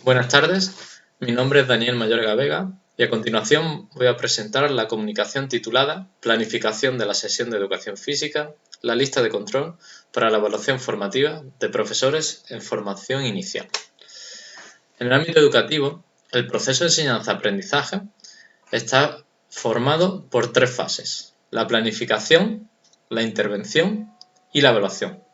Buenas tardes, mi nombre es Daniel Mayorga Vega y a continuación voy a presentar la comunicación titulada Planificación de la sesión de educación física, la lista de control para la evaluación formativa de profesores en formación inicial. En el ámbito educativo, el proceso de enseñanza-aprendizaje está formado por tres fases: la planificación, la intervención y la evaluación.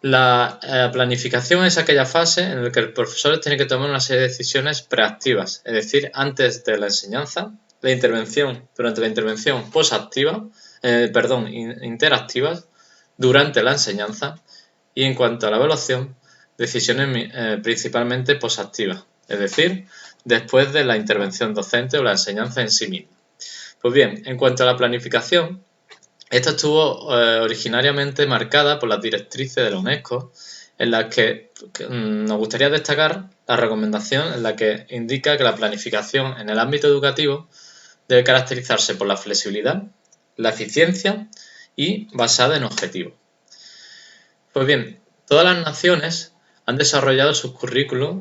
La planificación es aquella fase en la que el profesor tiene que tomar una serie de decisiones preactivas, es decir, antes de la enseñanza. La intervención, durante la intervención interactivas durante la enseñanza. Y en cuanto a la evaluación, decisiones principalmente posactivas, es decir, después de la intervención docente o la enseñanza en sí misma. Pues bien, en cuanto a la planificación, esta estuvo originariamente marcada por las directrices de la UNESCO, en las que nos gustaría destacar la recomendación en la que indica que la planificación en el ámbito educativo debe caracterizarse por la flexibilidad, la eficiencia y basada en objetivos. Pues bien, todas las naciones han desarrollado sus currículos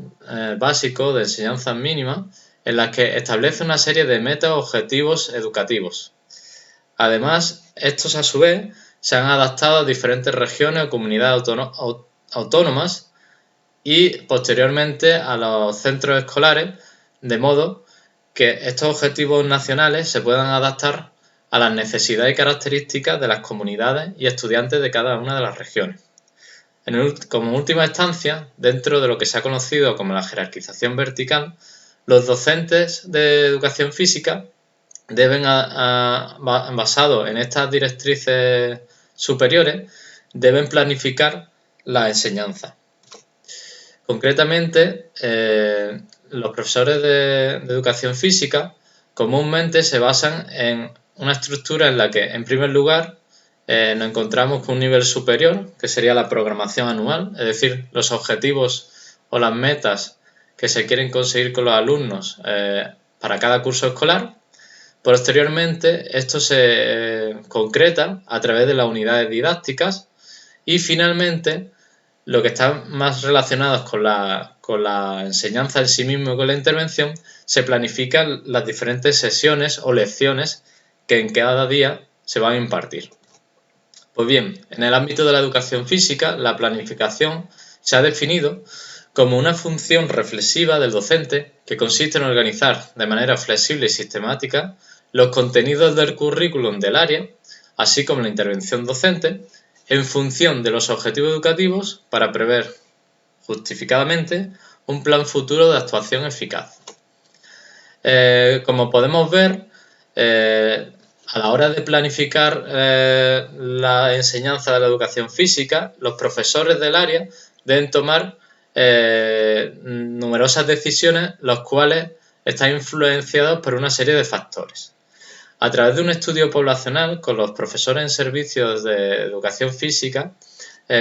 básicos de enseñanza mínima en las que establece una serie de metas o objetivos educativos. Además, estos a su vez se han adaptado a diferentes regiones o comunidades autónomas y posteriormente a los centros escolares, de modo que estos objetivos nacionales se puedan adaptar a las necesidades y características de las comunidades y estudiantes de cada una de las regiones. Como última instancia, dentro de lo que se ha conocido como la jerarquización vertical, los docentes de educación física deben, basado en estas directrices superiores, deben planificar la enseñanza. Concretamente, los profesores de educación física comúnmente se basan en una estructura en la que, en primer lugar, nos encontramos con un nivel superior, que sería la programación anual, es decir, los objetivos o las metas que se quieren conseguir con los alumnos para cada curso escolar. Posteriormente, esto se concreta a través de las unidades didácticas y finalmente, lo que está más relacionado con la enseñanza en sí mismo y con la intervención, se planifican las diferentes sesiones o lecciones que en cada día se van a impartir. Pues bien, en el ámbito de la educación física, la planificación se ha definido como una función reflexiva del docente que consiste en organizar de manera flexible y sistemática los contenidos del currículum del área, así como la intervención docente, en función de los objetivos educativos para prever justificadamente un plan futuro de actuación eficaz. Como podemos ver, a la hora de planificar la enseñanza de la educación física, los profesores del área deben tomar numerosas decisiones, los cuales están influenciados por una serie de factores. A través de un estudio poblacional con los profesores en servicios de educación física,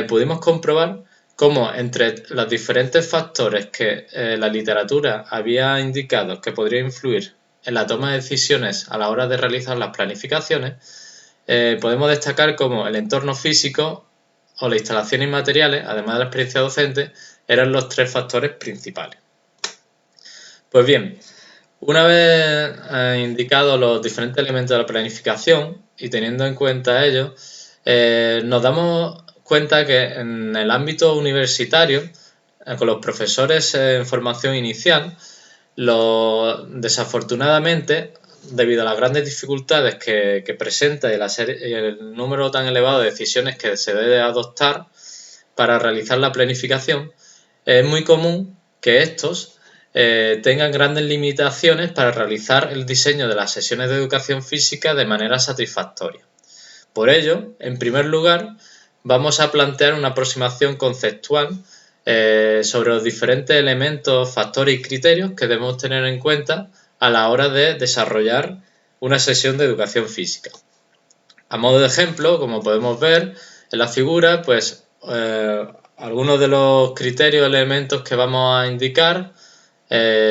pudimos comprobar cómo entre los diferentes factores que la literatura había indicado que podrían influir en la toma de decisiones a la hora de realizar las planificaciones, podemos destacar cómo el entorno físico o las instalaciones y materiales, además de la experiencia docente, eran los tres factores principales. Pues bien, una vez indicados los diferentes elementos de la planificación y teniendo en cuenta ello, nos damos cuenta que en el ámbito universitario, con los profesores en formación inicial, desafortunadamente, debido a las grandes dificultades que presenta y el número tan elevado de decisiones que se debe adoptar para realizar la planificación, es muy común que estos tengan grandes limitaciones para realizar el diseño de las sesiones de educación física de manera satisfactoria. Por ello, en primer lugar, vamos a plantear una aproximación conceptual sobre los diferentes elementos, factores y criterios que debemos tener en cuenta a la hora de desarrollar una sesión de educación física. A modo de ejemplo, como podemos ver en la figura, pues algunos de los criterios o elementos que vamos a indicar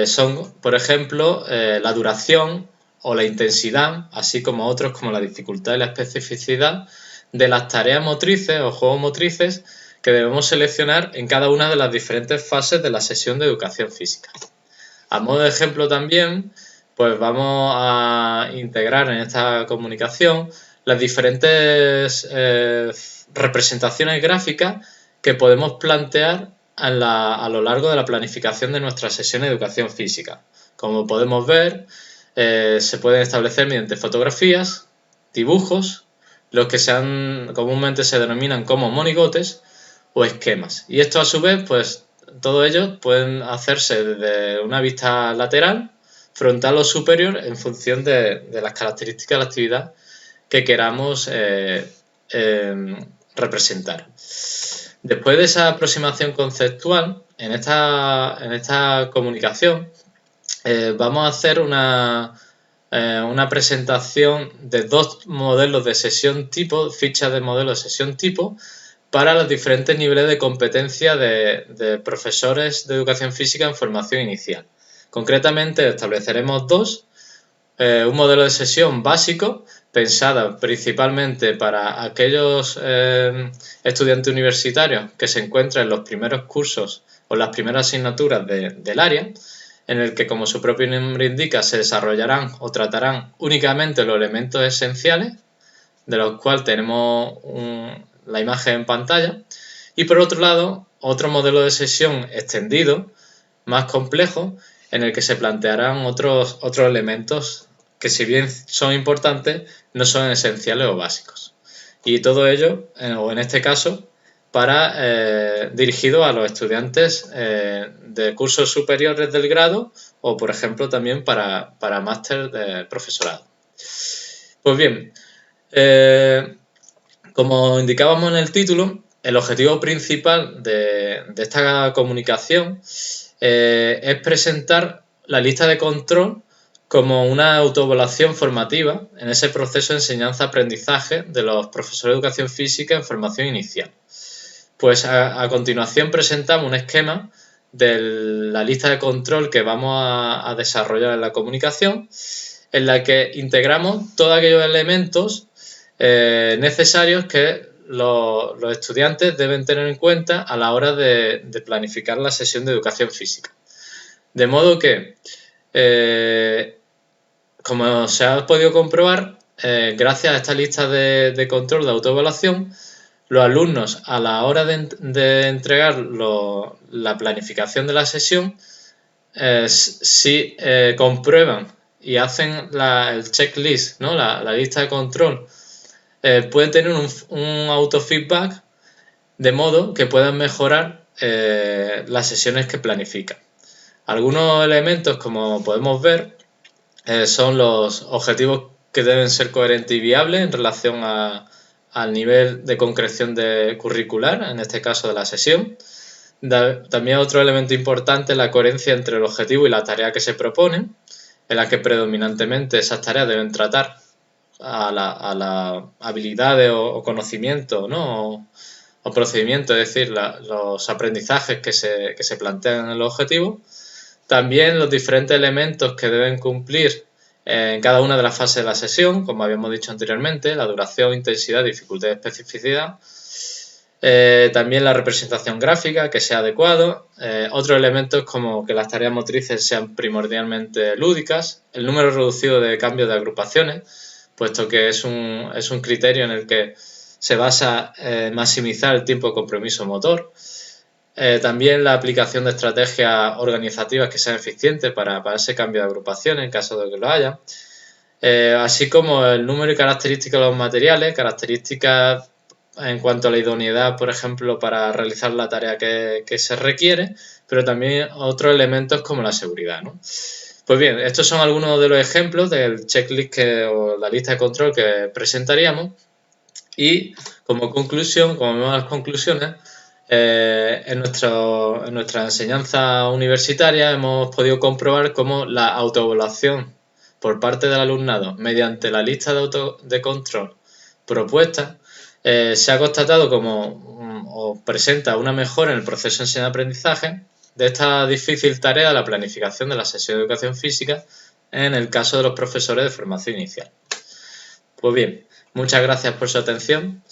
son, por ejemplo, la duración o la intensidad, así como otros como la dificultad y la especificidad de las tareas motrices o juegos motrices que debemos seleccionar en cada una de las diferentes fases de la sesión de educación física. A modo de ejemplo también, pues vamos a integrar en esta comunicación las diferentes representaciones gráficas que podemos plantear a lo largo de la planificación de nuestra sesión de educación física. Como podemos ver, se pueden establecer mediante fotografías, dibujos, los que comúnmente se denominan como monigotes o esquemas. Y esto a su vez, pues todos ellos pueden hacerse desde una vista lateral, frontal o superior en función de las características de la actividad que queramos representar. Después de esa aproximación conceptual, en esta comunicación vamos a hacer una presentación de dos modelos de sesión tipo, fichas de modelo de sesión tipo, para los diferentes niveles de competencia de profesores de educación física en formación inicial. Concretamente estableceremos dos, un modelo de sesión básico, pensada principalmente para aquellos estudiantes universitarios que se encuentran en los primeros cursos o las primeras asignaturas del área, en el que, como su propio nombre indica, se desarrollarán o tratarán únicamente los elementos esenciales, de los cuales tenemos la imagen en pantalla, y por otro lado, otro modelo de sesión extendido, más complejo, en el que se plantearán otros elementos que, si bien son importantes, no son esenciales o básicos. Y todo ello, o en este caso, dirigido a los estudiantes de cursos superiores del grado o, por ejemplo, también para máster de profesorado. Pues bien, como indicábamos en el título, el objetivo principal de esta comunicación es presentar la lista de control como una autoevaluación formativa en ese proceso de enseñanza-aprendizaje de los profesores de educación física en formación inicial. Pues a continuación presentamos un esquema de la lista de control que vamos a desarrollar en la comunicación, en la que integramos todos aquellos elementos necesarios que los estudiantes deben tener en cuenta a la hora de planificar la sesión de educación física. De modo que, como se ha podido comprobar, gracias a esta lista de control de autoevaluación, los alumnos, a la hora de entregar la planificación de la sesión, si comprueban y hacen el checklist, ¿no? la lista de control, pueden tener un autofeedback, de modo que puedan mejorar las sesiones que planifican. Algunos elementos, como podemos ver, son los objetivos que deben ser coherentes y viables en relación al nivel de concreción curricular, en este caso de la sesión. También otro elemento importante es la coherencia entre el objetivo y la tarea que se propone, en la que predominantemente esas tareas deben tratar a las habilidades o conocimientos, ¿no? o procedimientos, es decir, los aprendizajes que se plantean en el objetivo. También los diferentes elementos que deben cumplir en cada una de las fases de la sesión, como habíamos dicho anteriormente, la duración, intensidad, dificultad y especificidad. También la representación gráfica, que sea adecuado. Otros elementos como que las tareas motrices sean primordialmente lúdicas. El número reducido de cambios de agrupaciones, puesto que es un criterio en el que se basa en maximizar el tiempo de compromiso motor. También la aplicación de estrategias organizativas que sean eficientes para ese cambio de agrupación en caso de que lo haya, así como el número y características de los materiales, características en cuanto a la idoneidad, por ejemplo, para realizar la tarea que se requiere, pero también otros elementos como la seguridad, ¿no? Pues bien, estos son algunos de los ejemplos del checklist o la lista de control que presentaríamos, y como conclusión, como vemos las conclusiones, en nuestra enseñanza universitaria hemos podido comprobar cómo la autoevaluación por parte del alumnado mediante la lista de control propuesta se ha constatado o presenta una mejora en el proceso de enseñanza-aprendizaje de esta difícil tarea de la planificación de la sesión de educación física en el caso de los profesores de formación inicial. Pues bien, muchas gracias por su atención.